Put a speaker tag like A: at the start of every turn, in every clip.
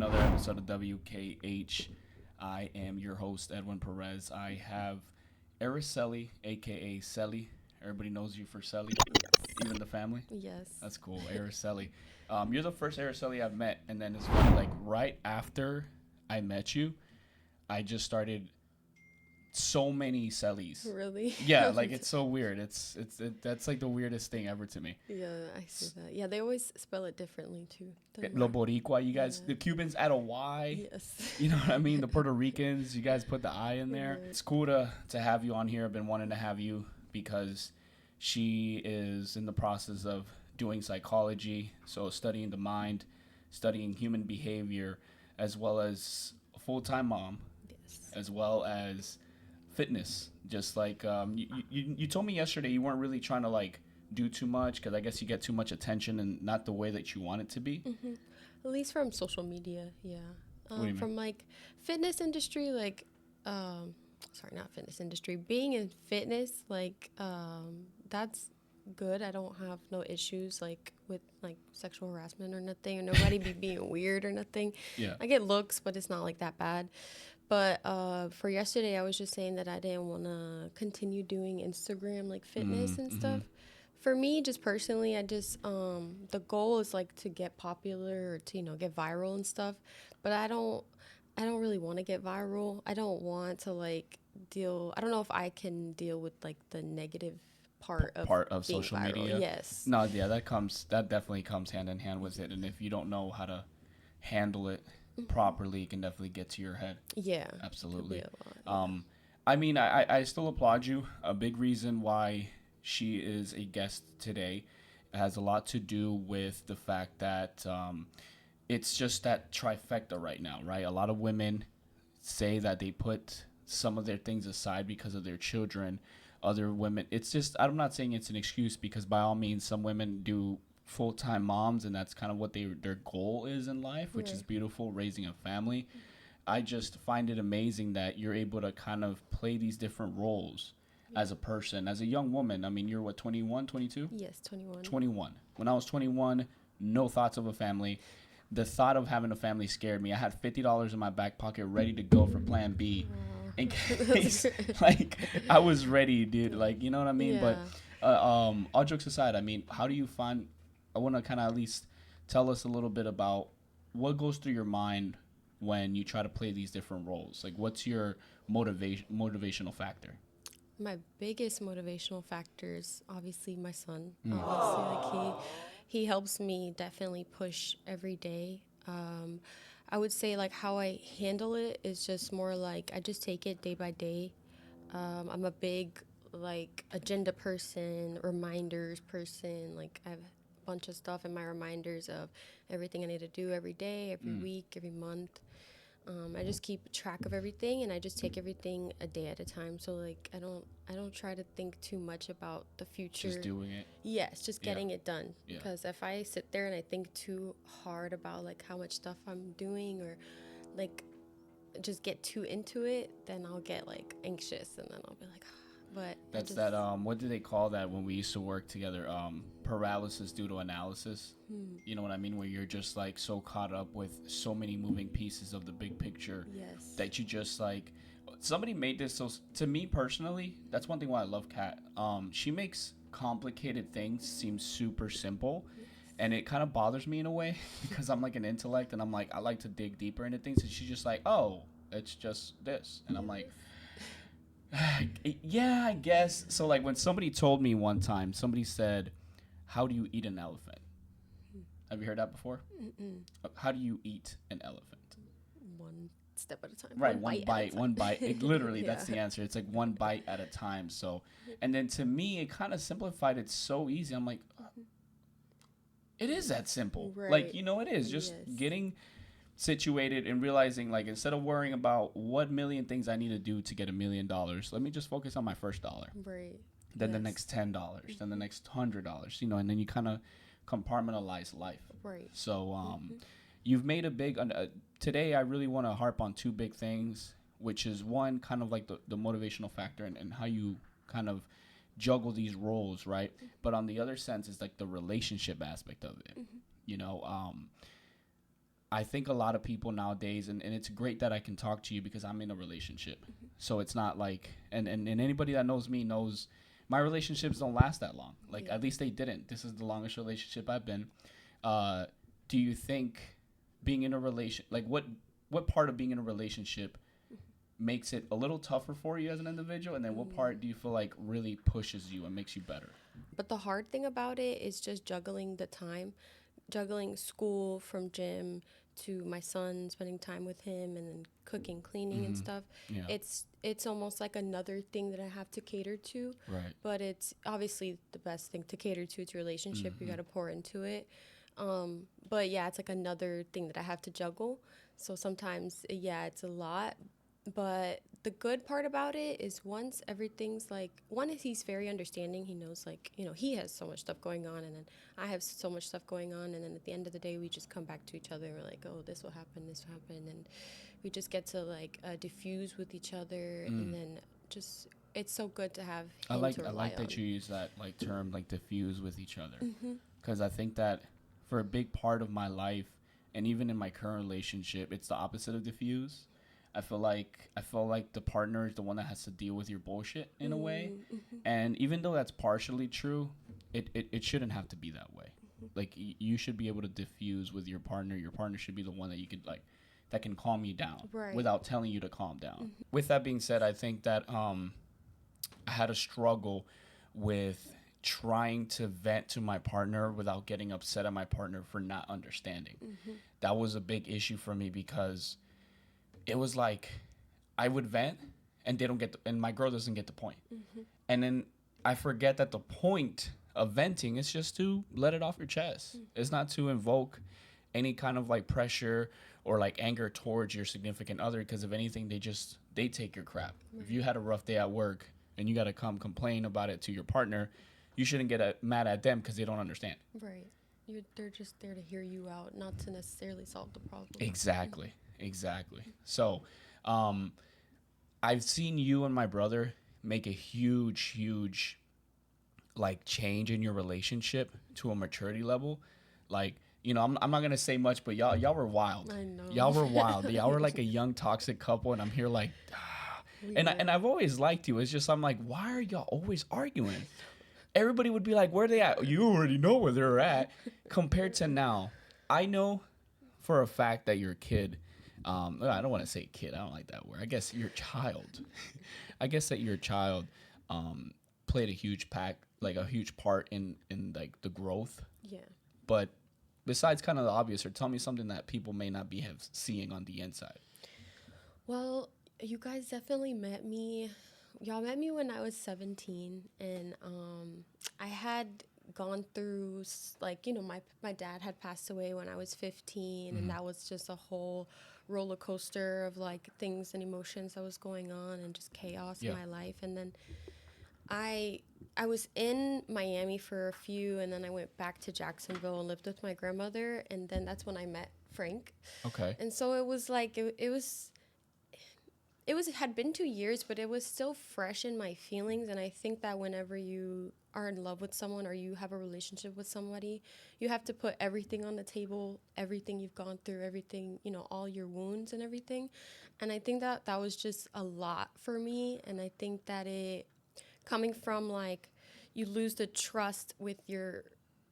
A: another episode of W.K.H. I am your host, Edwin Perez. I have Araceli, aka Selly. Everybody knows you for Selly, even the family.
B: Yes.
A: That's cool, Araceli. You're the first Araceli I've met, and then it's funny, like right after I met you, I just started so many Sellys.
B: Really?
A: Yeah, like it's so weird. That's like the weirdest thing ever to me.
B: Yeah, I see that. Yeah, they always spell it differently too.
A: Lo Boricua, you guys, the Cubans add a Y.
B: Yes.
A: You know what I mean? The Puerto Ricans, you guys put the I in there.
B: Right.
A: It's cool to have you on here. I've been wanting to have you because she is in the process of doing psychology, so studying the mind, studying human behavior, as well as a full-time mom,
B: Yes.
A: as well as fitness. Just like you told me yesterday, you weren't really trying to like do too much because I guess you get too much attention and not the way that you want it to be.
B: Mm-hmm. At least from social media, yeah.
A: What do you mean?
B: From like fitness industry, like, sorry, not fitness industry. Being in fitness, like, that's good. I don't have no issues like with like sexual harassment or nothing, or nobody be being weird or nothing.
A: Yeah.
B: I get looks, but it's not like that bad. But for yesterday, I was just saying that I didn't want to continue doing Instagram like fitness and stuff. For me, just personally, I just the goal is like to get popular or to get viral and stuff. But I don't really want to get viral. I don't want to like deal. I don't know if I can deal with like the negative part of being
A: social
B: viral.
A: media.
B: Yes.
A: No, yeah, that definitely comes hand in hand with it, and if you don't know how to handle it properly, it can definitely get to your head.
B: Yeah.
A: Absolutely.
B: Could be a lot, yeah.
A: I mean, I still applaud you. A big reason why she is a guest today has a lot to do with the fact that it's just that trifecta right now, right? A lot of women say that they put some of their things aside because of their children. Other women, it's just, I'm not saying it's an excuse because by all means, some women do full-time moms and that's kind of what their goal is in life, which is beautiful, raising a family. I just find it amazing that you're able to kind of play these different roles as a person, as a young woman. I mean, you're what, 21, 22?
B: Yes, 21.
A: 21. When I was 21, no thoughts of a family. The thought of having a family scared me. I had $50 in my back pocket ready to go for plan B in case, like, I was ready, dude. Like, you know what I mean?
B: Yeah.
A: But all jokes aside, I mean, how do you find, I want to kind of at least tell us a little bit about what goes through your mind when you try to play these different roles. Like, what's your motivational factor?
B: My biggest motivational factor is obviously my son. Obviously, like he helps me definitely push every day. I would say like how I handle it is just more like I just take it day by day. I'm a big like agenda person, reminders person. Like I have a bunch of stuff in my reminders of everything I need to do every day, every week, every month. I just keep track of everything and I just take everything a day at a time. So like I don't try to think too much about the future.
A: Just doing it.
B: Yes, just getting it done.
A: Yeah.
B: Because if I sit there and I think too hard about like how much stuff I'm doing or like just get too into it, then I'll get like anxious and then I'll be like, but
A: that's that what do they call that when we used to work together? Paralysis due to analysis. You know what I mean? Where you're just like so caught up with so many moving pieces of the big picture that you just like, somebody made this. So to me personally, that's one thing why I love Kat. She makes complicated things seem super simple. And it kind of bothers me in a way because I'm like an intellect and I'm like, I like to dig deeper into things. And she's just like, oh, it's just this. And I'm like, yeah, I guess. So like when somebody told me one time, somebody said, how do you eat an elephant? Have you heard that before? How do you eat an elephant?
B: one step at a time.
A: Right, one bite. It, literally, that's the answer. It's like one bite at a time. So, and then to me, it kind of simplified it so easy. I'm like, it is that simple.
B: Right.
A: Like, it is just getting situated and realizing, like, instead of worrying about what million things I need to do to get $1 million, let me just focus on my first dollar.
B: Right.
A: Then the next $10, then the next $100, and then you kind of compartmentalize life.
B: Right.
A: So you've made a big today I really want to harp on two big things, which is one, kind of like the motivational factor and how you kind of juggle these roles, right? But on the other sense is like the relationship aspect of it. I think a lot of people nowadays, and it's great that I can talk to you because I'm in a relationship. So it's not like, and anybody that knows me knows my relationships don't last that long. Like,
B: Yeah.
A: at least they didn't. This is the longest relationship I've been. Do you think being in a relation, like what part of being in a relationship makes it a little tougher for you as an individual? And then what part do you feel like really pushes you and makes you better?
B: But the hard thing about it is just juggling the time, juggling school from gym to my son, spending time with him, and then cooking, cleaning, and stuff.
A: Yeah.
B: It's almost like another thing that I have to cater to.
A: Right.
B: But it's obviously the best thing to cater to. It's a relationship. You got to pour into it. But yeah, it's like another thing that I have to juggle. So sometimes, yeah, it's a lot. But the good part about it is once everything's like, one is he's very understanding. He knows, like, he has so much stuff going on, and then I have so much stuff going on. And then at the end of the day, we just come back to each other and we're like, oh, this will happen, this will happen. And we just get to like diffuse with each other. And then just, it's so good to have him to rely
A: I like
B: on.
A: that you use that like term, like diffuse with each other, because I think that for a big part of my life, and even in my current relationship, it's the opposite of diffuse. I feel like the partner is the one that has to deal with your bullshit in a way, and even though that's partially true, it shouldn't have to be that way. Like you should be able to diffuse with your partner. Your partner should be the one that you could like that can calm you down
B: Right.
A: without telling you to calm down. With that being said, I think that I had a struggle with trying to vent to my partner without getting upset at my partner for not understanding. That was a big issue for me because it was like I would vent and they don't get and my girl doesn't get the point. And then I forget that the point of venting is just to let it off your chest. It's not to invoke any kind of like pressure or like anger towards your significant other, because if anything they take your crap. If you had a rough day at work and you got to come complain about it to your partner, you shouldn't get mad at them because they don't understand.
B: Right. They're just there to hear you out, not to necessarily solve the problem.
A: Exactly. So I've seen you and my brother make a huge like change in your relationship to a maturity level. Like, I'm not gonna say much, but y'all were wild.
B: I know.
A: Y'all were wild. Y'all were like a young toxic couple, and I'm here like and I've always liked you. It's just I'm like, why are y'all always arguing? Everybody would be like, where are they at? You already know where they're at. Compared to now, I know for a fact that your kid, I don't want to say kid. I don't like that word. I guess your child. I guess that your child played a huge part in like the growth.
B: Yeah.
A: But besides kind of the obvious, or tell me something that people may not be seeing on the inside.
B: Well, you guys definitely met me. Y'all met me when I was 17, and I had gone through my dad had passed away when I was 15, and that was just a whole roller coaster of like things and emotions that was going on and just chaos in my life. And then I was in Miami for a few, and then I went back to Jacksonville and lived with my grandmother, and then that's when I met Frank.
A: Okay.
B: And so it was like it had been 2 years, but it was still fresh in my feelings. And I think that whenever you are in love with someone or you have a relationship with somebody, you have to put everything on the table, everything you've gone through, everything, all your wounds and everything. And I think that was just a lot for me. And I think that it, coming from like, you lose the trust with your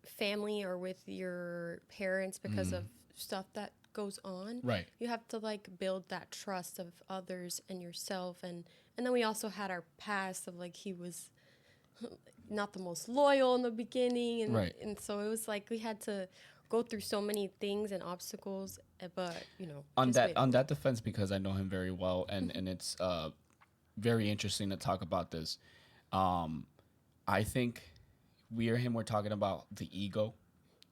B: family or with your parents because of stuff that goes on.
A: Right.
B: You have to like build that trust of others and yourself. And then we also had our past of like, he was not the most loyal in the beginning. And,
A: Right.
B: and so it was like we had to go through so many things and obstacles, but
A: on that defense, because I know him very well, and it's very interesting to talk about this. I think we're talking about the ego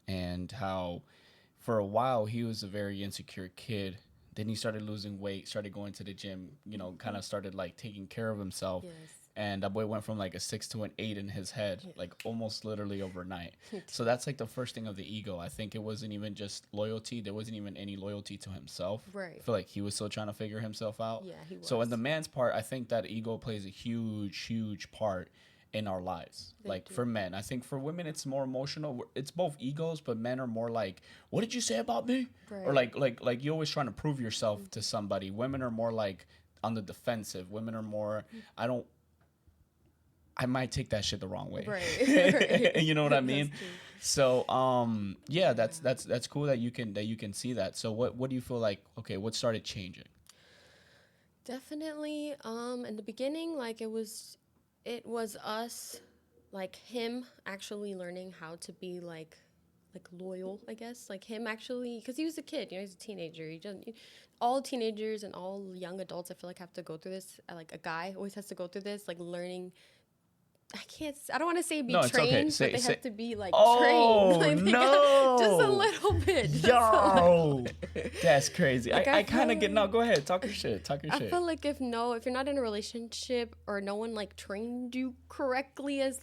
A: and how for a while he was a very insecure kid. Then he started losing weight, started going to the gym, kind of started like taking care of himself.
B: Yes.
A: And that boy went from like a 6 to an 8 in his head, like almost literally overnight. So that's like the first thing of the ego. I think it wasn't even just loyalty. There wasn't even any loyalty to himself.
B: Right.
A: I feel like he was still trying to figure himself out.
B: Yeah, he was.
A: So in the man's part, I think that ego plays a huge part in our lives.
B: They
A: Like
B: do.
A: for men, I think for women it's more emotional. It's both egos, but men are more like, what did you say about me? Or
B: Right.
A: like you're always trying to prove yourself to somebody. Women are more like on the defensive. Women are more, I don't, I might take that shit the wrong way.
B: Right. Right.
A: You know what I
B: That's
A: mean?
B: true.
A: So yeah,
B: Yeah.
A: that's cool that you can see that. So what do you feel like, okay, what started changing?
B: Definitely. In the beginning, like it was us, like him actually learning how to be like loyal, I guess. Like him actually, because he was a kid, you know, he's a teenager. He doesn't. All teenagers and all young adults, I feel like, have to go through this. Like a guy always has to go through this, like learning. I can't. I don't want to say be
A: No, it's okay.
B: trained, but they
A: Say
B: have to be like trained.
A: Oh
B: Like they got just a
A: no.
B: little bit. Just a little
A: Yo.
B: bit.
A: That's crazy.
B: Like
A: I kind of get, no, go ahead. Talk your shit. Talk your
B: I
A: shit.
B: feel like if you're not in a relationship or no one like trained you correctly, as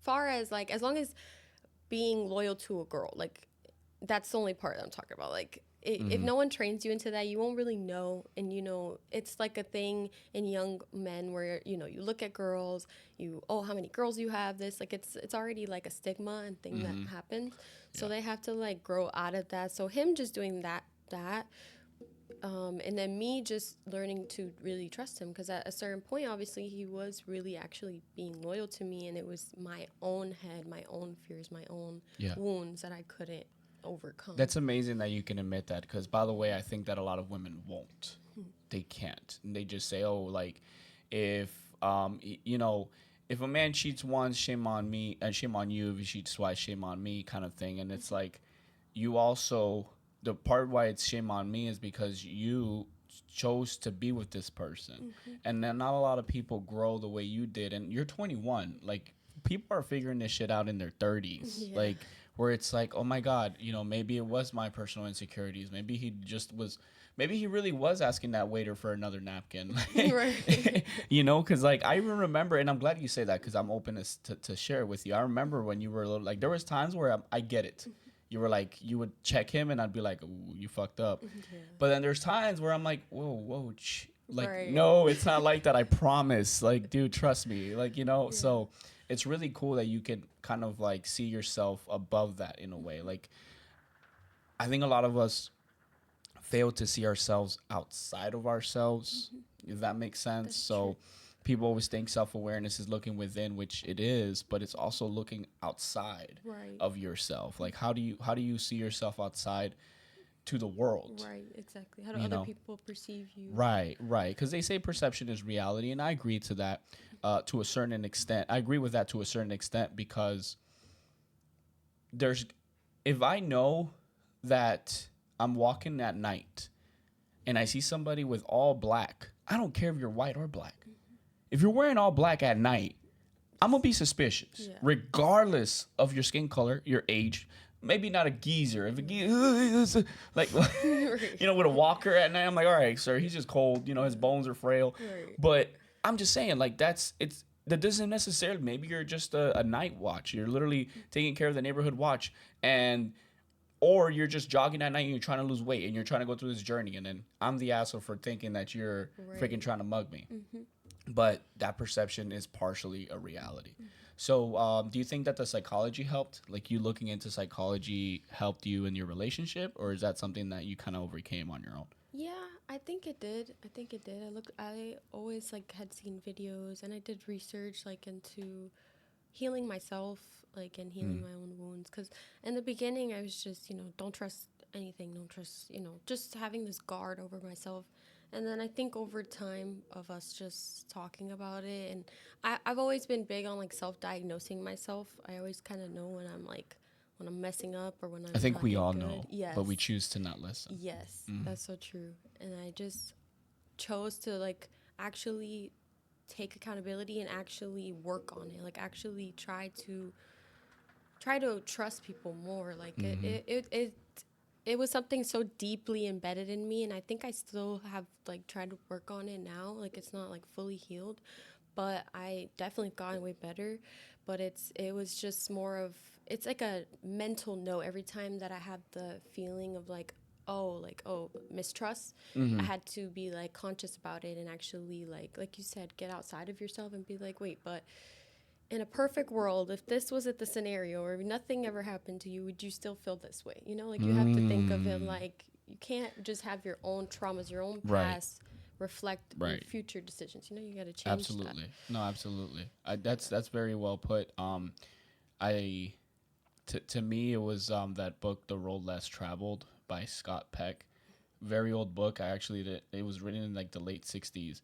B: far as like as long as being loyal to a girl, like that's the only part that I'm talking about. Like if no one trains you into that, you won't really know. And you know, it's like a thing in young men where you know you look at girls, how many girls you have. This like it's already like a stigma and thing that happens. So
A: Yeah.
B: they have to like grow out of that. So him just doing that. And then me just learning to really trust him because at a certain point, obviously, he was really actually being loyal to me, and it was my own head, my own fears, my own
A: Yeah.
B: wounds that I couldn't overcome.
A: That's amazing that you can admit that because, by the way, I think that a lot of women won't. They can't. And they just say, oh, like, if, you know, if a man cheats once, shame on me, and shame on you. If he cheats twice, shame on me, kind of thing. And it's like, you also, the part why it's shame on me is because you chose to be with this person. And then not a lot of people grow the way you did. And you're 21. Like, people are figuring this shit out in their 30s.
B: Yeah.
A: Like, where it's like, oh my God, you know, maybe it was my personal insecurities. Maybe he just was, maybe he really was asking that waiter for another napkin.
B: Right.
A: You know, because like I even remember, and I'm glad you say that because I'm open to share it with you. I remember when you were a little, like, there was times where I get it. You were like, you would check him and I'd be like, ooh, you fucked up.
B: Yeah.
A: But then there's times where I'm like, whoa, like,
B: Right.
A: no, it's not like that. I promise. Like, dude, trust me. Like, you know,
B: Yeah.
A: so it's really cool that you can kind of like see yourself above that in a way. Like, I think a lot of us fail to see ourselves outside of ourselves, if that makes sense.
B: That's
A: So
B: true.
A: people always think self-awareness is looking within, which it is, but it's also looking outside
B: Right.
A: of yourself. Like, how do you see yourself outside to the world?
B: Right. Exactly. How do
A: You
B: other
A: know?
B: people perceive you?
A: Right, right. Because they say perception is reality, and I agree to that to a certain extent. I agree with that to a certain extent because there's, if I know that I'm walking at night and I see somebody with all black, I don't care if you're white or black. If you're wearing all black at night, I'm gonna be suspicious,
B: Yeah.
A: regardless of your skin color, your age. Maybe not a geezer. If a geezer, like, you know, with a walker at night, I'm like, all right, sir, he's just cold. You know, his bones are frail.
B: Right.
A: But I'm just saying, like, that doesn't necessarily. Maybe you're just a night watch. You're literally taking care of the neighborhood watch, and or you're just jogging at night and you're trying to lose weight and you're trying to go through this journey, and then I'm the asshole for thinking that you're
B: Right.
A: freaking trying to mug me. But that perception is partially a reality. So, do you think that the psychology helped? Like, you looking into psychology helped you in your relationship, or is that something that you kind of overcame on your own?
B: Yeah, I think it did. I always like had seen videos and I did research like into healing myself, like and healing my own wounds. Because in the beginning, I was just don't trust anything, don't trust just having this guard over myself. And then I think over time of us just talking about it, and I've always been big on like self-diagnosing myself. I always kind of know when I'm messing up or when I'm
A: I think
B: not
A: we
B: doing
A: all
B: good.
A: know,
B: Yes.
A: but we choose to not listen.
B: Yes, that's so true. And I just chose to like actually take accountability and actually work on it. Like actually try to trust people more. Like it was something so deeply embedded in me, and I think I still have like tried to work on it now. Like it's not like fully healed, but I definitely gotten way better. But it was just more of it's like a mental note every time that I have the feeling of like mistrust. I had to be like conscious about it and actually like you said, get outside of yourself and be like, wait, but in a perfect world, if this was at the scenario or if nothing ever happened to you, would you still feel this way? You know, like you have to think of it like you can't just have your own traumas, your own
A: Right.
B: past reflect your
A: Right.
B: future decisions. You know, you got to change that.
A: Absolutely. No, absolutely. That's very well put. I to me it was that book, The Road Less Traveled by Scott Peck. Very old book. I actually did, it was written in like the late '60s,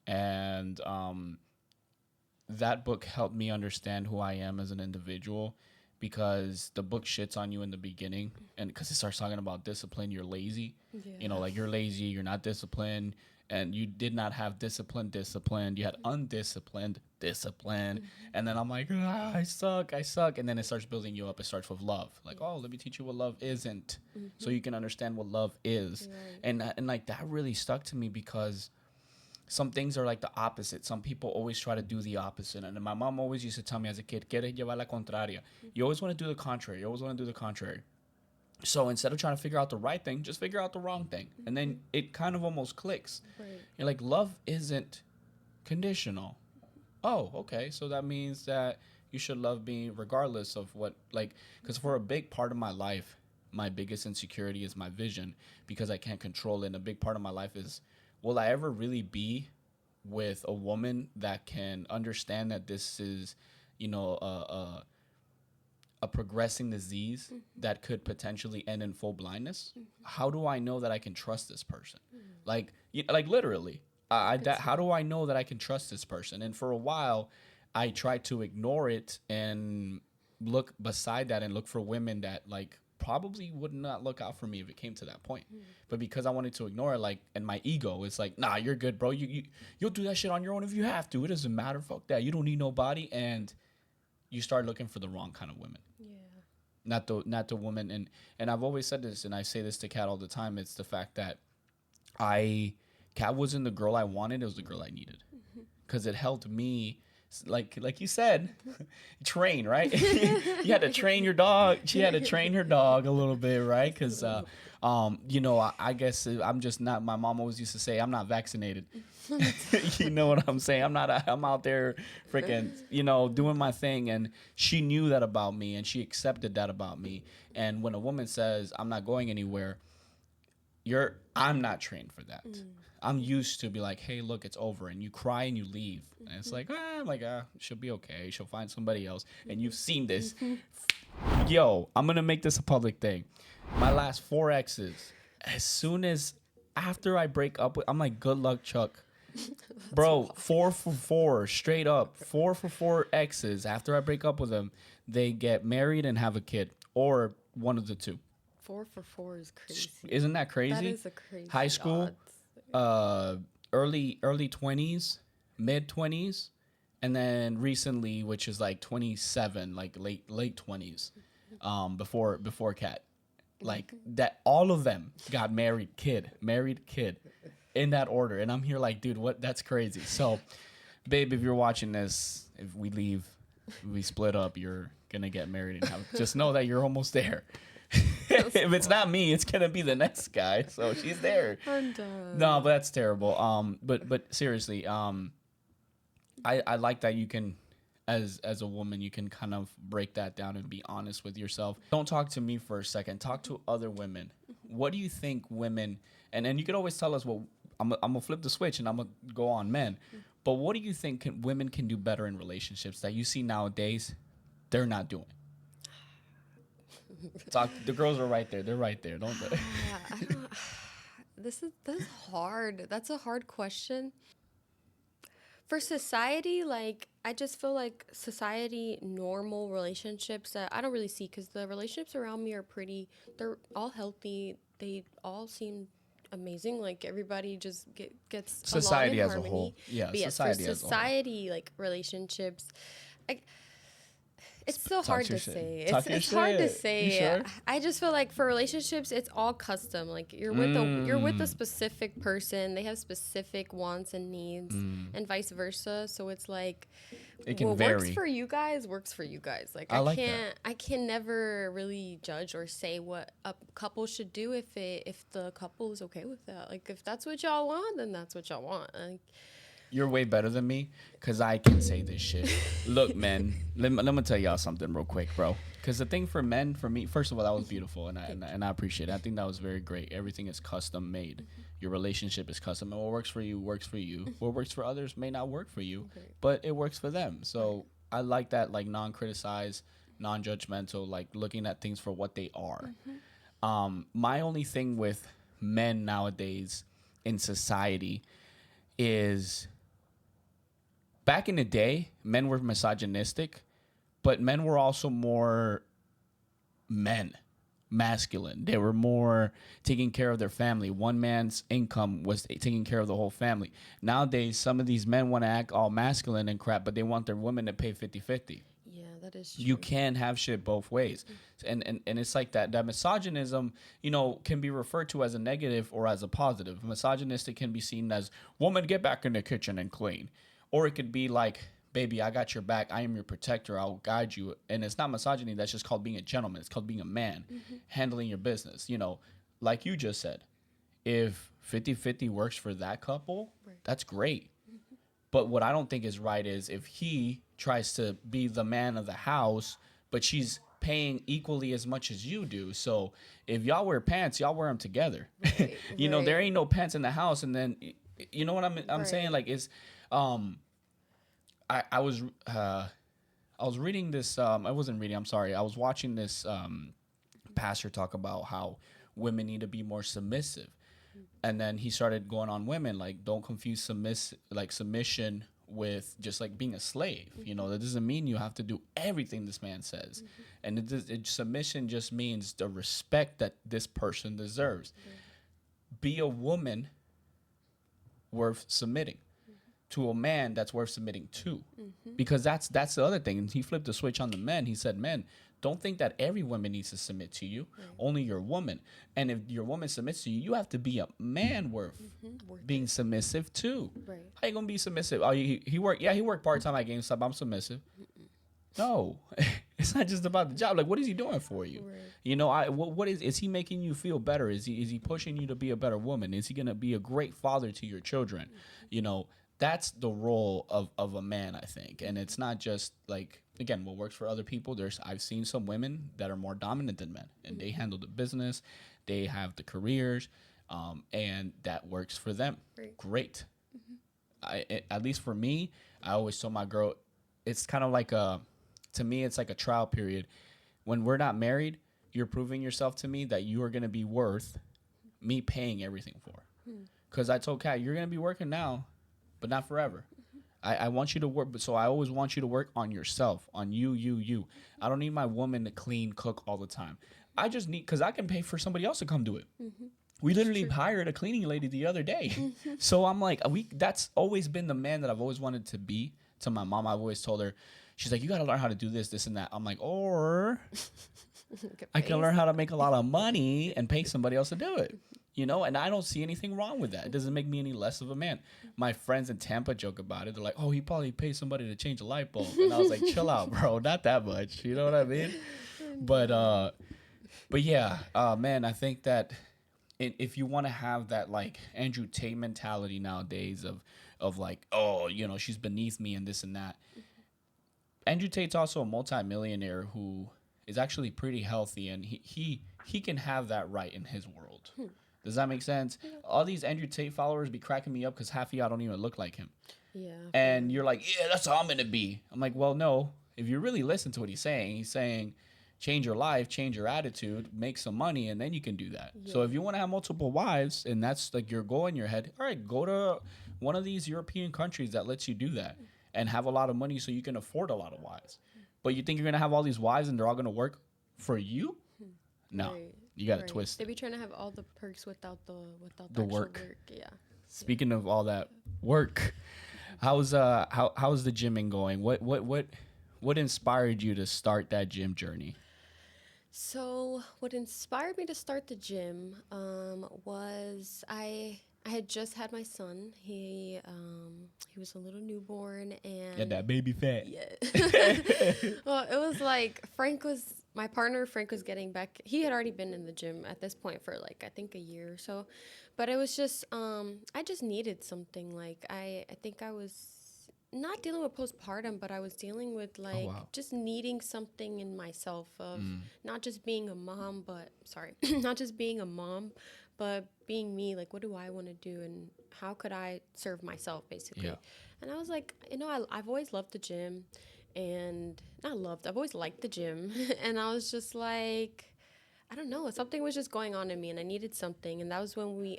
A: and that book helped me understand who I am as an individual, because the book shits on you in the beginning, and because it starts talking about discipline, you're lazy.
B: Yeah.
A: You know, like you're lazy, you're not disciplined, and you did not have discipline. You had undisciplined. And then I'm like, I suck. And then it starts building you up. It starts with love. Like, oh, let me teach you what love isn't, so you can understand what love is.
B: Right.
A: And like that really stuck to me, because some things are like the opposite. Some people always try to do the opposite. And my mom always used to tell me as a kid, quieres llevar la contraria. You always want to do the contrary. You always want to do the contrary. So instead of trying to figure out the right thing, just figure out the wrong thing. And then it kind of almost clicks.
B: Right.
A: You're like, love isn't conditional. Oh, okay. So that means that you should love me regardless of what, like, because for a big part of my life, my biggest insecurity is my vision, because I can't control it. And a big part of my life is, will I ever really be with a woman that can understand that this is, you know, a progressing disease that could potentially end in full blindness? How do I know that I can trust this person? Like, like literally, how do I know that I can trust this person? And for a while, I tried to ignore it and look beside that and look for women that like probably would not look out for me if it came to that point. But because I wanted to ignore it, like, and my ego is like, nah, you're good, bro. You'll do that shit on your own if you have to. It doesn't matter. Fuck that. You don't need nobody. And you start looking for the wrong kind of women.
B: Yeah.
A: Not the woman. And I've always said this, and I say this to Kat all the time. It's the fact that Kat wasn't the girl I wanted. It was the girl I needed, because it helped me, like you said, train, right? You had to train your dog. She had to train her dog a little bit, right? Because you know, I guess I'm just not. My mom always used to say, I'm not vaccinated. You know what I'm saying? I'm out there freaking, you know, doing my thing. And she knew that about me, and she accepted that about me. And when a woman says, I'm not going anywhere, I'm not trained for that. I'm used to be like, hey, look, it's over. And you cry and you leave. And it's like, she'll be okay. She'll find somebody else. And you've seen this. Yo, I'm going to make this a public thing. My last 4 exes, as soon as after I break up with, I'm like, good luck, Chuck. Bro, 4 for 4, straight up. 4 for 4 exes. After I break up with them, they get married and have a kid, or one of the two.
B: 4 for 4 is crazy.
A: Isn't that crazy?
B: That is a crazy
A: High school, early 20s, mid 20s, and then recently, which is like 27, like late 20s, before Kat. Like that, all of them got married kid, in that order. And I'm here like, dude, what? That's crazy. So, babe, if you're watching this, if we leave, we split up, you're gonna get married and just know that you're almost there. If it's not me, it's gonna be the next guy. So she's there.
B: I'm done.
A: No, but that's terrible. But seriously, I like that you can, as a woman, you can kind of break that down and be honest with yourself. Don't talk to me for a second. Talk to other women. What do you think women, and you could always tell us, well, I'm gonna flip the switch and I'm gonna go on men. But what do you think women can do better in relationships that you see nowadays they're not doing? The girls are right there. They're right there, don't they?
B: This is hard. That's a hard question. For society, like, I just feel like society, normal relationships that I don't really see, because the relationships around me are they're all healthy. They all seem amazing. Like, everybody just gets
A: Society
B: along in
A: as a
B: harmony.
A: whole. Yeah,
B: But yes,
A: society
B: for
A: as a whole.
B: society, like, relationships, it's so
A: Talk
B: hard
A: your
B: to
A: shit.
B: say.
A: Talk your
B: It's hard to
A: shit.
B: say.
A: You sure?
B: I just feel like for relationships, it's all custom. Like you're with a specific person. They have specific wants and needs, and vice versa. So it's like
A: It can
B: what
A: vary.
B: works for you guys works for you guys. Like
A: I like that.
B: I can never really judge or say what a couple should do if the couple is okay with that. Like if that's what y'all want, then that's what y'all want. Like
A: You're way better than me because I can say this shit. Look, man, let me tell y'all something real quick, bro. Because the thing for men, for me, first of all, that was beautiful, and I appreciate it. I think that was very great. Everything is custom made. Your relationship is custom, and what works for you works for you. What works for others may not work for you, but it works for them. So I like that, like non-criticize, non-judgmental, like looking at things for what they are. My only thing with men nowadays in society is back in the day, men were misogynistic, but men were also more men, masculine. They were more taking care of their family. One man's income was taking care of the whole family. Nowadays, some of these men want to act all masculine and crap, but they want their women to pay 50-50.
B: Yeah, that is true.
A: You can't have shit both ways. And it's like that misogynism, you know, can be referred to as a negative or as a positive. Misogynistic can be seen as, woman, get back in the kitchen and clean. Or it could be like, baby, I got your back. I am your protector. I'll guide you. And it's not misogyny. That's just called being a gentleman. It's called being a man, handling your business. You know, like you just said, if 50-50 works for that couple, that's great. But what I don't think is right is if he tries to be the man of the house, but she's paying equally as much as you do. So if y'all wear pants, y'all wear them together.
B: Right,
A: You know, there
B: right.
A: ain't no pants in the house. And then, you know what I'm
B: Right.
A: saying? Like, it's, I was reading this. I wasn't reading. I'm sorry. I was watching this pastor talk about how women need to be more submissive, and then he started going on women like, don't confuse submission with just like being a slave. You know, that doesn't mean you have to do everything this man says, and submission just means the respect that this person deserves. Be a woman worth submitting to a man that's worth submitting to, because that's the other thing. And he flipped the switch on the men. He said, men, don't think that every woman needs to submit to you, only your woman. And if your woman submits to you, you have to be a man worth being submissive too.
B: Right.
A: How you gonna be submissive? Oh, he worked part-time at GameStop. I'm submissive. No, it's not just about the job. Like, what is he doing for you?
B: Right.
A: You know, what is he making you feel better? Is he pushing you to be a better woman? Is he gonna be a great father to your children? You know, that's the role of a man, I think. And it's not just like, again, what works for other people. I've seen some women that are more dominant than men, and they handle the business, they have the careers, and that works for them.
B: Right.
A: Great. At least for me, I always told my girl, it's kind of like to me, it's like a trial period. When we're not married, you're proving yourself to me that you are going to be worth me paying everything for. Because I told Kat, you're going to be working now, but not forever. I want you to work, but so I always want you to work on yourself, on you. I don't need my woman to clean, cook all the time. I just need, because I can pay for somebody else to come do it. We literally hired a cleaning lady the other day. So I'm like, that's always been the man that I've always wanted to be. To my mom, I've always told her, she's like, you got to learn how to do this, and that. I'm like, or I can learn how to make a lot of money and pay somebody else to do it. You know, and I don't see anything wrong with that. It doesn't make me any less of a man. My friends in Tampa joke about it. They're like, oh, he probably paid somebody to change a light bulb. And I was like, chill out, bro. Not that much. You know what I mean? But yeah, man, I think that if you want to have that like Andrew Tate mentality nowadays of like, oh, you know, she's beneath me and this and that. Andrew Tate's also a multimillionaire who is actually pretty healthy, and he can have that right in his world. Does that make sense? All these Andrew Tate followers be cracking me up because half of y'all don't even look like him.
B: Yeah.
A: And you're like, yeah, that's how I'm going to be. I'm like, well, no. If you really listen to what he's saying, change your life, change your attitude, make some money, and then you can do that. Yeah. So if you want to have multiple wives, and that's like your goal in your head, all right, go to one of these European countries that lets you do that and have a lot of money so you can afford a lot of wives. But you think you're going to have all these wives and they're all going to work for you? No. Right. You got to twist
B: it. They be trying to have all the perks without the work. Yeah.
A: Speaking of all that work, how's the gymming going? What inspired you to start that gym journey?
B: So what inspired me to start the gym was I had just had my son. He was a little newborn, and
A: yeah, that baby fat.
B: Yeah. Well, it was like Frank was my partner Frank was getting back. He had already been in the gym at this point for like I think a year or so, but it was just I just needed something. Like I think I was not dealing with postpartum, but I was dealing with
A: Oh
B: like
A: wow.
B: just needing something in myself of
A: Mm.
B: not just being a mom, but sorry, not just being a mom, but being me. Like what do I want to do and how could I serve myself
A: Yeah.
B: basically? And I was like, I've always loved the gym and not loved, I've always liked the gym. And I was just like, I don't know, something was just going on in me and I needed something. And that was when we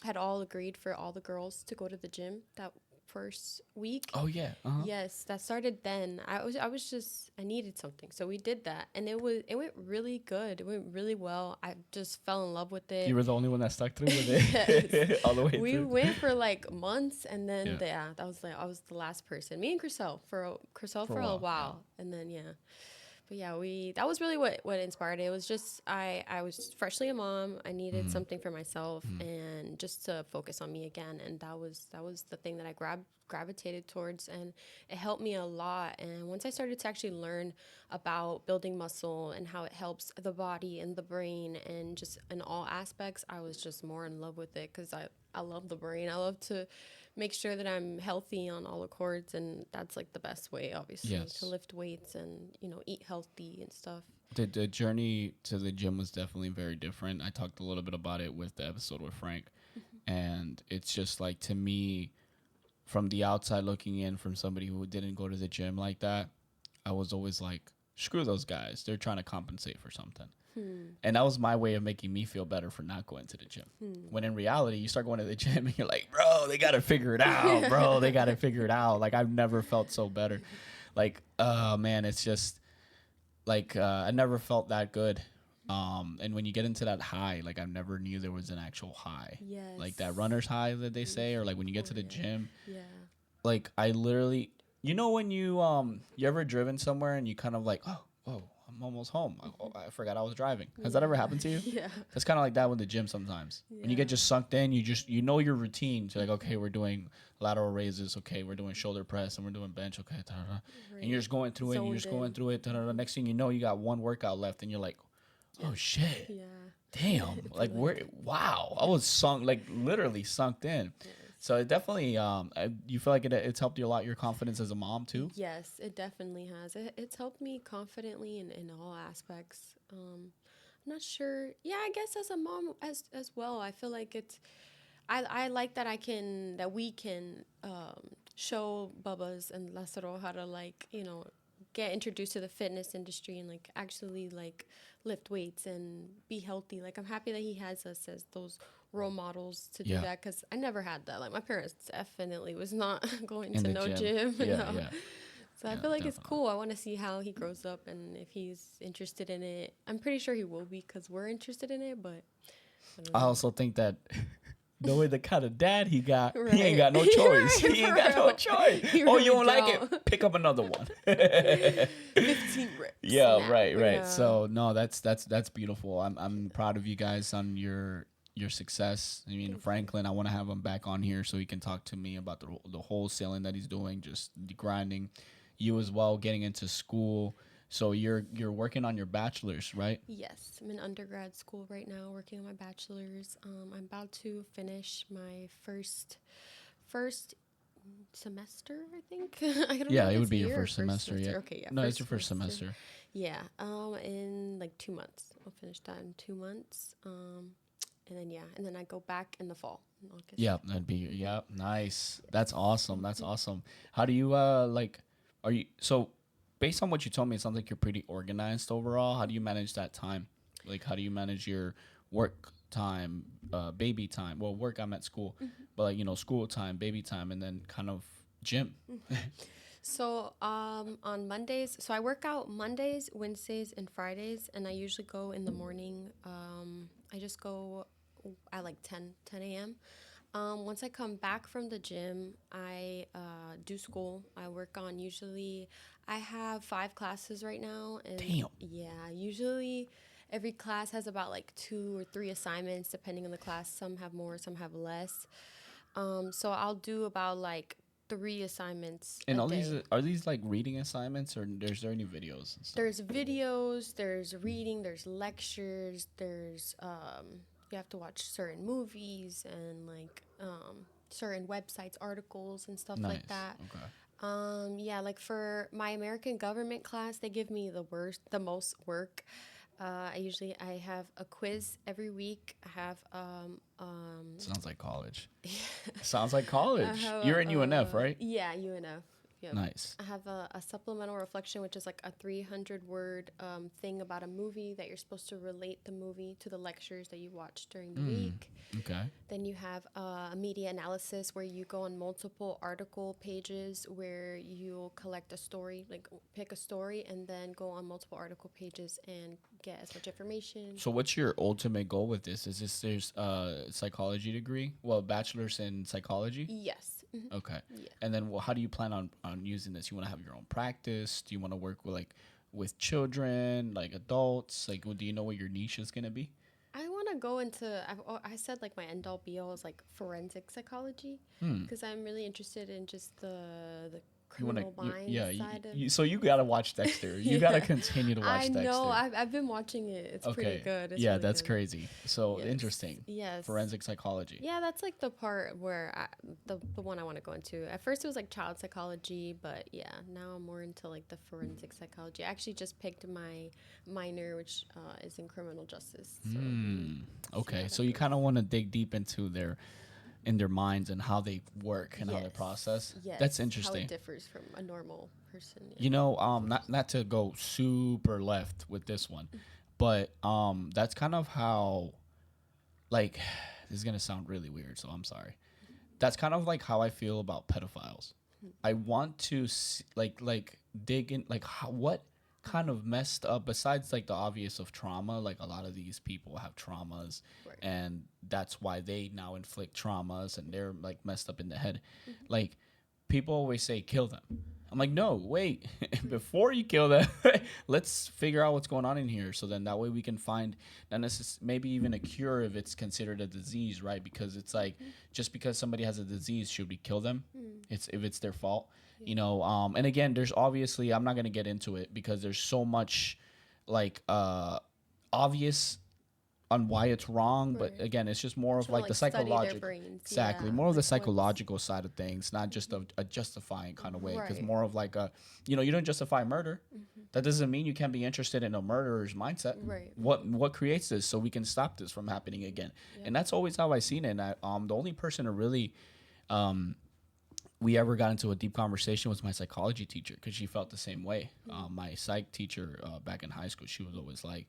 B: had all agreed for all the girls to go to the gym that first week.
A: Oh yeah. Uh huh.
B: Yes, that started then. I was just I needed something. So we did that and it went really good. It went really well. I just fell in love with
A: You
B: it.
A: were the only one that stuck through with
B: Yes.
A: it all the way
B: We
A: through.
B: went for like months and then
A: Yeah.
B: yeah, that was like I was the last person. Me and Chriselle
A: For a
B: for a
A: while. Yeah.
B: while. And then yeah. But yeah, we that was really what inspired it. It was just I was freshly a mom. I needed
A: Mm.
B: something for myself
A: Mm.
B: and just to focus on me again. And that was the thing that I gravitated towards, and it helped me a lot. And once I started to actually learn about building muscle and how it helps the body and the brain and just in all aspects, I was just more in love with it because I love the brain. I love to make sure that I'm healthy on all accords, and that's like the best way, obviously, to
A: Yes.
B: lift weights and eat healthy and stuff.
A: The journey to the gym was definitely very different. I talked a little bit about it with the episode with Frank, and it's just like to me, from the outside looking in, from somebody who didn't go to the gym like that, I was always like, screw those guys. They're trying to compensate for something.
B: Hmm.
A: And that was my way of making me feel better for not going to the gym.
B: Hmm.
A: When in reality, you start going to the gym and you're like, bro, they got to figure it out, bro. They got to figure it out. Like, I've never felt so better. Like, man, it's just like, I never felt that good. And when you get into that high, like, I never knew there was an actual high. Like that
B: Yes.
A: runner's high that they say, or like when you get
B: Oh
A: to the
B: yeah.
A: gym,
B: Yeah.
A: like I literally, when you ever driven somewhere and you kind of like, oh, I'm almost home. I forgot I was driving. Has that ever
B: Yeah.
A: happened to you?
B: Yeah.
A: That's kind of like that with the gym sometimes. When you get
B: Yeah.
A: just sucked in, you know your routine. So like, okay, we're doing lateral raises. Okay, we're doing shoulder press and we're doing bench. Okay, da-da-da. And you're
B: Right.
A: just going through it. And you're
B: Zoned
A: just going
B: in.
A: through it. Da-da-da. Next thing you know, you got one workout left, and you're like, oh
B: Yes.
A: shit,
B: Yeah.
A: damn,
B: It's
A: like where?
B: like
A: Wow, I was sunk, like literally sunk in.
B: yes.
A: So it definitely, you feel like it's helped you a lot, your confidence as a mom too.
B: Yes, it definitely has. It's helped me confidently in all aspects. I'm not sure. Yeah, I guess as a mom as well, I feel like I like that that we can show Bubba's and Lazaro how to like get introduced to the fitness industry and like actually like lift weights and be healthy. Like I'm happy that he has us as those role models to do
A: Yeah,
B: that because I never had that. Like my parents definitely was not going
A: in
B: to
A: the
B: no
A: gym.
B: gym.
A: Yeah,
B: No.
A: yeah,
B: So I
A: yeah,
B: feel like it's
A: definitely.
B: cool. I want to see how he grows up and if he's interested in it. I'm pretty sure he will be because we're interested in it, but I don't
A: I
B: know.
A: also think that knowing the kind of dad he got, he ain't
B: Right.
A: got no choice.
B: Right,
A: He ain't
B: for
A: got no
B: real.
A: choice.
B: You
A: Oh, you
B: really
A: don't like
B: don't.
A: it? Pick up another one.
B: 15 reps
A: Yeah,
B: now.
A: right, right.
B: Yeah.
A: So no, that's beautiful. I'm proud of you guys on your success. I mean,
B: Thank you.
A: Franklin, I want to have him back on here so he can talk to me about the wholesaling that he's doing, just the grinding. You as well, getting into school. So you're working on your bachelor's, right?
B: Yes, I'm in undergrad school right now, working on my bachelor's. I'm about to finish my first semester, I think. I don't know
A: Yeah,
B: if
A: it would
B: it's a
A: be your
B: year or
A: first
B: first
A: semester. Yeah.
B: semester. Okay, yeah,
A: No, it's
B: first
A: your first
B: semester.
A: semester.
B: Yeah, in like 2 months. I'll finish that in 2 months. And then yeah, and then I go back in the fall, in August.
A: Yeah, that'd be yeah, nice. That's
B: Yes.
A: awesome. That's awesome. How do you like? Are you so? Based on what you told me, it sounds like you're pretty organized overall. How do you manage that time? Like, how do you manage your work time, baby time? Well, work I'm at school, but like school time, baby time, and then kind of gym.
B: So on Mondays, so I work out Mondays, Wednesdays, and Fridays, and I usually go in the morning. I just go at like 10 a.m. Once I come back from the gym, I do school. I work on usually, I have 5 classes right now, and
A: Damn.
B: yeah, usually every class has about like 2 or 3 assignments depending on the class. Some have more, some have less. So I'll do about like 3 assignments a
A: And all these
B: day.
A: are these like reading assignments, or there's there any videos and stuff?
B: There's videos, there's reading, there's lectures, there's you have to watch certain movies and like certain websites, articles and stuff
A: Nice.
B: like that.
A: Okay.
B: Yeah, like for my American government class, they give me the most work. I have a quiz every week. I have
A: Sounds like college. Sounds like
B: I
A: college.
B: have
A: You're in UNF, right?
B: yeah, UNF. Yep.
A: Nice.
B: I have a supplemental reflection, which is like a 300 word thing about a movie that you're supposed to relate the movie to the lectures that you watched during the week.
A: Okay.
B: Then you have a media analysis where you go on multiple article pages where you'll collect a story, like pick a story, and then go on multiple article pages and get as much information.
A: So what's your ultimate goal with this? Is this there's a psychology degree? Well, bachelor's in psychology?
B: Yes. Mhm.
A: Okay.
B: Yeah.
A: And then how do you plan on using this? You want to have your own practice? Do you want to work with with children, like adults? Like, do you know what your niche is going to be?
B: I want to go into. I said like my end all be all is like forensic psychology because I'm really interested in just the
A: You want
B: criminal
A: to,
B: mind
A: yeah.
B: side of.
A: So you got to watch Dexter. You got to
B: Yeah.
A: continue to watch
B: I
A: Dexter.
B: know. I've been watching it. It's pretty good. It's
A: yeah,
B: really
A: that's
B: good.
A: crazy. So
B: Yes.
A: interesting.
B: Yes.
A: Forensic psychology.
B: Yeah, that's like the part where the one I want to go into. At first, it was like child psychology, but yeah, now I'm more into like the forensic psychology. I actually just picked my minor, which is in criminal justice. So
A: Okay,
B: how
A: so
B: that
A: you
B: goes.
A: kind of want to dig deep into their minds and how they work and how they
B: Yes.
A: process.
B: Yes.
A: That's
B: How
A: interesting.
B: it differs from a normal person. Yeah.
A: You know, not to go super left with this one, but that's kind of how, like, this is gonna sound really weird, so I'm sorry. That's kind of like how I feel about pedophiles. I want to like dig in, like what kind of messed up, besides like the obvious of trauma. Like a lot of these people have traumas,
B: Right.
A: and that's why they now inflict traumas, and they're like messed up in the head. Like people always say kill them. I'm like, no, wait. Before you kill them, let's figure out what's going on in here. So then that way we can find, not necessarily, maybe even a cure if it's considered a disease, right? Because it's like, just because somebody has a disease, should we kill them? It's if it's their fault, you know. And again, there's obviously, I'm not gonna get into it because there's so much like obvious on why it's wrong, but
B: Right.
A: again, it's just more of
B: Trying to,
A: like the
B: study their
A: psychological,
B: brains.
A: exactly,
B: Yeah.
A: more of the
B: Like what's
A: psychological side of things, not just a justifying kind of way, because
B: Right.
A: more of like a, you know, you don't justify murder. That doesn't mean you can't be interested in a murderer's mindset.
B: Right.
A: What creates this so we can stop this from happening again?
B: Yeah.
A: And that's always how I seen it. And the only person to really we ever got into a deep conversation was my psychology teacher, because she felt the same way. My psych teacher back in high school, she was always like,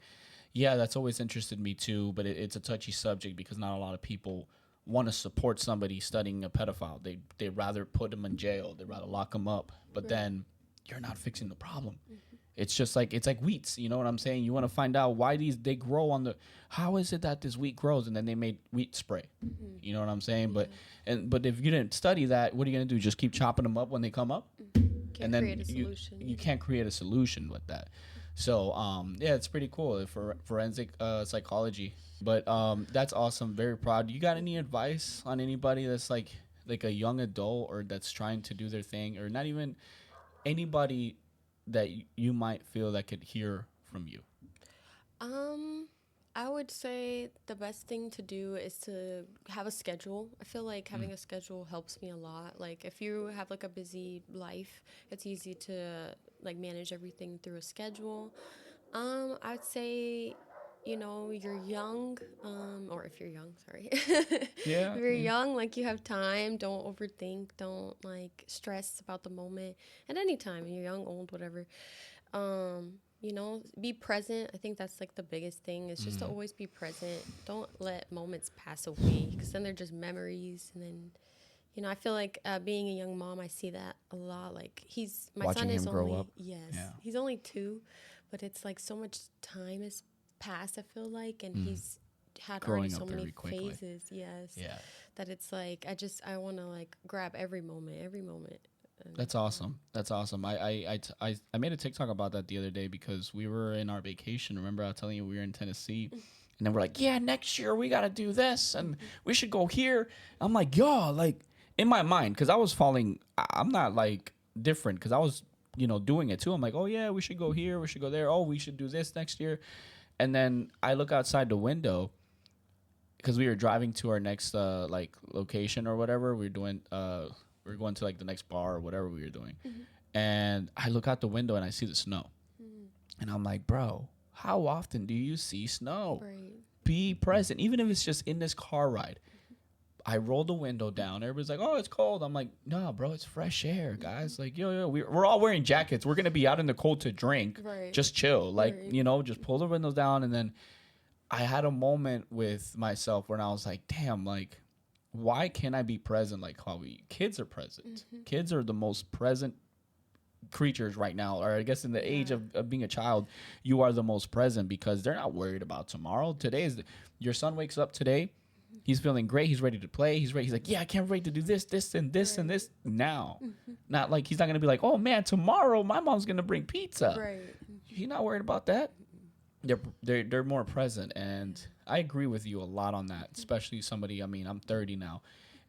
A: yeah, that's always interested me too, but it's a touchy subject because not a lot of people want to support somebody studying a pedophile. They rather put them in jail, they rather lock them up, but then you're not fixing the problem. It's just like, it's like wheats, you know what I'm saying? You want to find out why they grow on the, how is it that this wheat grows, and then they made wheat spray. You know what I'm saying? But if you didn't study that, what are you gonna do? Just keep chopping them up when they come up?
B: Can't
A: And then
B: create a solution.
A: you can't create a solution with that. So yeah, it's pretty cool for forensic psychology. But that's awesome. Very proud. You got any advice on anybody that's like a young adult, or that's trying to do their thing, or not even anybody that you might feel that could hear from you?
B: I would say the best thing to do is to have a schedule. I feel like having a schedule helps me a lot. Like if you have like a busy life, it's easy to like manage everything through a schedule. I'd say, you're young, or if you're young, sorry.
A: Yeah.
B: If you're young, like you have time, don't overthink, don't like stress about the moment at any time. You're young, old, whatever. Be present. I think that's like the biggest thing is just to always be present. Don't let moments pass away because then they're just memories. And then, I feel like being a young mom, I see that a lot. Like my
A: Watching
B: son is
A: him grow
B: only,
A: up.
B: yes,
A: Yeah.
B: he's only 2, but it's like so much time has passed, I feel like, and he's had
A: Growing
B: already so
A: up
B: many
A: very quickly.
B: phases. Yes.
A: Yeah.
B: That it's like, I want to like grab every moment.
A: That's awesome. That's awesome. I made a TikTok about that the other day because we were in our vacation. Remember I was telling you we were in Tennessee, and then we're like, yeah, next year we got to do this and we should go here. I'm like, yo, like in my mind, because I was falling. I'm not like different because I was, doing it too. I'm like, oh yeah, we should go here, we should go there. Oh, we should do this next year. And then I look outside the window because we were driving to our next like location or whatever. We were going to like the next bar or whatever we were doing. And I look out the window and I see the snow. And I'm like, bro, how often do you see snow?
B: Right.
A: Be present, even if it's just in this car ride. I roll the window down. Everybody's like, oh, it's cold. I'm like, no, bro, it's fresh air, guys. Like, yo, we're all wearing jackets. We're going to be out in the cold to drink.
B: Right.
A: Just chill. Like,
B: Right.
A: just pull the windows down. And then I had a moment with myself when I was like, damn, like, why can't I be present like how kids are present? Kids are the most present creatures right now, or I guess in the age of being a child, you are the most present because they're not worried about tomorrow. Your son wakes up today, he's feeling great, he's ready to play, he's ready, he's like, yeah, I can't wait to do this and this and this now. Not like he's not gonna be like, oh man, tomorrow my mom's gonna bring pizza.
B: Right.
A: He's not worried about that. They're more present, and I agree with you a lot on that, especially somebody. I mean, I'm 30 now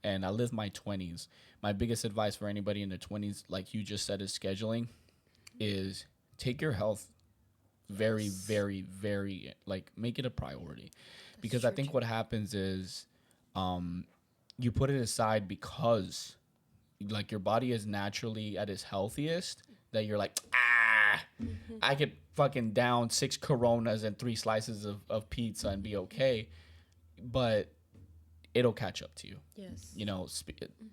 A: and I live my 20s. My biggest advice for anybody in their 20s, like you just said, is scheduling, is take your health very, very, very, like, make it a priority. Because I think what happens is you put it aside because, like, your body is naturally at its healthiest, that you're like, I could fucking down 6 Coronas and 3 slices of pizza and be okay. But it'll catch up to you.
B: Yes.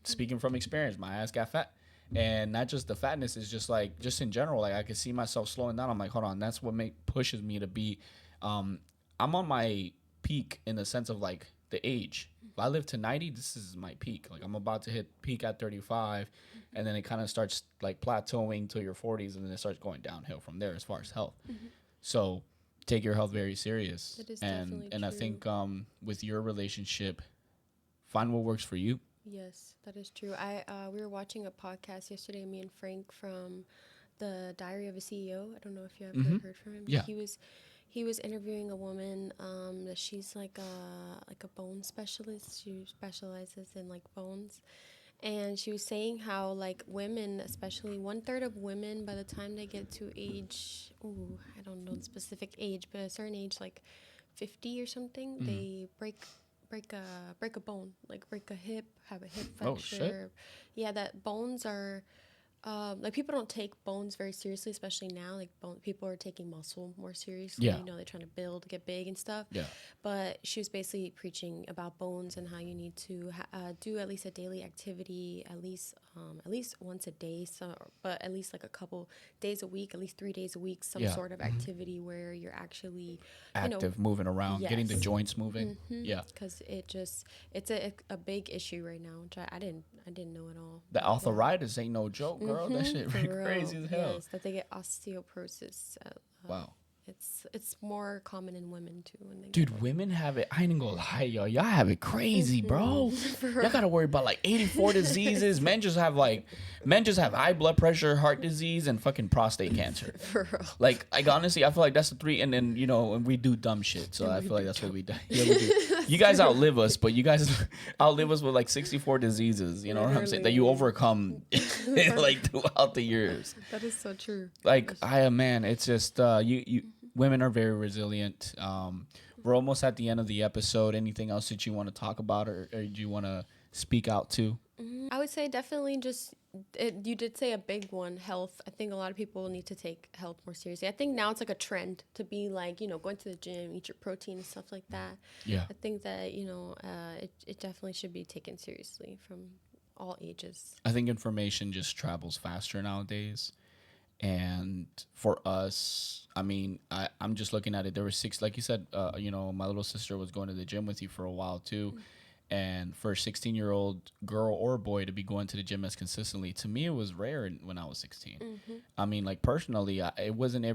A: Speaking from experience, my ass got fat. And not just the fatness, is just in general, like I could see myself slowing down. I'm like, hold on, that's what pushes me to be, I'm on my peak in the sense of like the age. If I live to 90, this is my peak. Like I'm about to hit peak at 35, and then it kind of starts like plateauing till your 40s, and then it starts going downhill from there as far as health. So take your health very serious.
B: That is
A: and
B: definitely
A: and I
B: true.
A: think with your relationship, find what works for you.
B: Yes, that is true. We were watching a podcast yesterday, me and Frank, from the Diary of a CEO. I don't know if you have ever heard from him.
A: Yeah.
B: He was interviewing a woman that she's like a bone specialist. She specializes in like bones. And she was saying how like women, especially 1/3 of women, by the time they get to age, I don't know the specific age, but a certain age, like 50 or something, they break a bone, like break a hip, have a hip
A: Oh,
B: fracture.
A: shit.
B: Yeah, that bones are like people don't take bones very seriously, especially now. Like people are taking muscle more seriously.
A: Yeah.
B: They're trying to build, get big and stuff.
A: Yeah.
B: But she was basically preaching about bones and how you need to do at least a daily activity, at least once a day. So, but at least like a couple days a week, at least 3 days a week, some
A: Yeah.
B: sort of activity where you're actually
A: Active, moving around, getting the
B: Yes.
A: joints moving. Yeah.
B: because it's a big issue right now, which I didn't know at all.
A: The arthritis ain't no joke, girl. That shit
B: For
A: crazy
B: real,
A: as hell.
B: yes, that they get osteoporosis.
A: Wow.
B: It's more common in women too. When they
A: Dude, women have it. I ain't gonna lie, y'all. Y'all have it crazy, bro. Y'all gotta worry about like 84 diseases. Men just have high blood pressure, heart disease, and fucking prostate cancer.
B: For real.
A: Like honestly, I feel like that's the 3. And then and we do dumb shit. So I feel like that's what we do. Yeah, we do. You guys outlive us, but you guys outlive us with like 64 diseases. You know what I'm saying? That you overcome like throughout the years.
B: That is so true.
A: Like man, it's just you women are very resilient. We're almost at the end of the episode. Anything else that you want to talk about, or do you want to speak out to?
B: I would say definitely just you did say a big one, health. I think a lot of people need to take health more seriously. I think now it's like a trend to be like, going to the gym, eat your protein and stuff like that.
A: Yeah.
B: I think that, it definitely should be taken seriously from all ages.
A: I think information just travels faster nowadays. And for us, I mean, I'm just looking at it. There were 6, like you said, my little sister was going to the gym with you for a while too. And for a 16-year-old girl or boy to be going to the gym as consistently, to me, it was rare when I was 16. I mean, like personally, it wasn't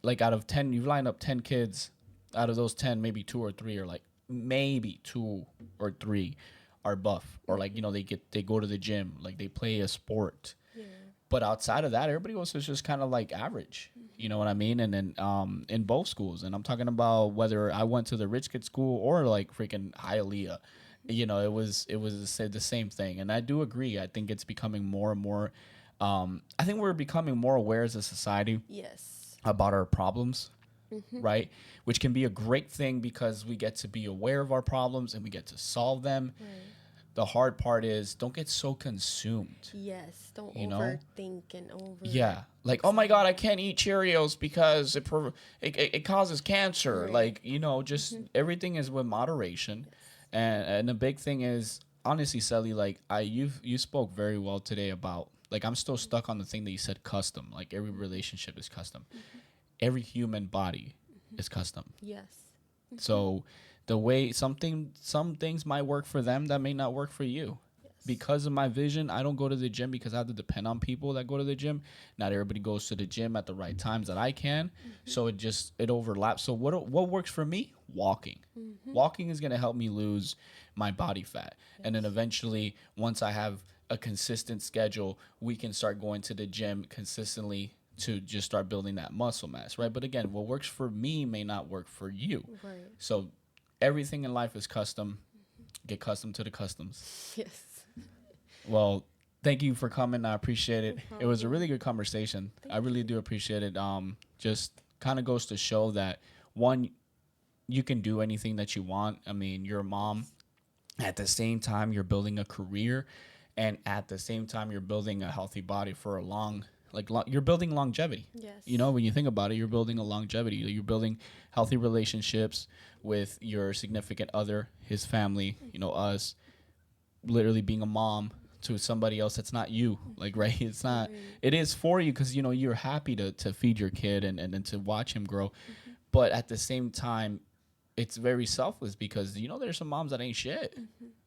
A: like out of 10, you line up 10 kids, out of those 10, maybe 2 or 3 are like, maybe 2 or 3 are buff, or like, they go to the gym, like they play a sport.
B: Yeah.
A: But outside of that, everybody else is just kind of like average. You know what I mean? And then in both schools, and I'm talking about whether I went to the rich kid school or like freaking Hialeah. the same thing. And I do agree. I think it's becoming more and more. I think we're becoming more aware as a society
B: Yes.
A: about our problems, right? Which can be a great thing because we get to be aware of our problems and we get to solve them.
B: Right.
A: The hard part is don't get so consumed.
B: Yes. Don't
A: You know?
B: overthink and over.
A: Yeah, like, oh my god, I can't eat Cheerios because it causes cancer.
B: Right.
A: Like, just everything is with moderation. And the big thing is, honestly, Sally, like, you spoke very well today about, like, I'm still stuck on the thing that you said, custom. Like, every relationship is custom. Every human body is custom.
B: Yes.
A: So the way some things might work for them that may not work for you. Because of my vision, I don't go to the gym because I have to depend on people that go to the gym. Not everybody goes to the gym at the right times that I can. So it overlaps. So what works for me? Walking. Walking is going to help me lose my body fat. And then eventually, once I have a consistent schedule, we can start going to the gym consistently to just start building that muscle mass, right? But again, what works for me may not work for you.
B: Right.
A: So everything in life is custom. Get custom to the customs.
B: Yes.
A: Well, thank you for coming. I appreciate it.
B: No
A: It was a
B: problem.
A: really good conversation.
B: Thank
A: I really do appreciate it. Just kind of goes to show that, one, you can do anything that you want. I mean, you're a mom. At the same time, you're building a career, and at the same time, you're building a healthy body for a you're building longevity.
B: Yes.
A: When you think about it, you're building a longevity. You're building healthy relationships with your significant other, his family, us, literally being a mom to somebody else that's not you, like, right? It's not, it is for you because you're happy to feed your kid and to watch him grow. But at the same time, it's very selfless because there's some moms that ain't shit.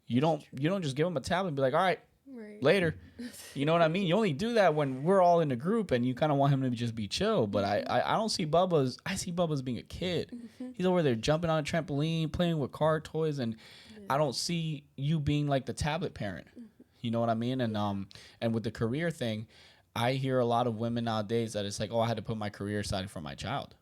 A: You don't just give them a tablet and be like, all right,
B: Right.
A: later. You know what I mean? You only do that when we're all in a group and you kind of want him to just be chill. But I don't see Bubba I see Bubba as being a kid. He's over there jumping on a trampoline, playing with car toys, and I don't see you being like the tablet parent. You know what I mean? And with the career thing, I hear a lot of women nowadays that it's like, oh, I had to put my career aside for my child.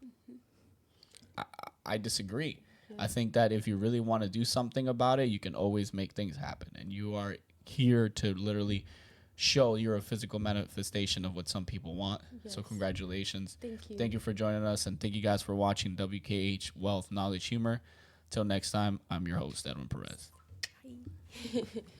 A: I disagree. I think that if you really want to do something about it, you can always make things happen. And you are here to literally show you're a physical manifestation of what some people want.
B: Yes.
A: So congratulations.
B: Thank you.
A: Thank you for joining us. And thank you guys for watching W.K.H Wealth, Knowledge, Humor. Till next time, I'm your host, Edwin Perez.
B: Bye.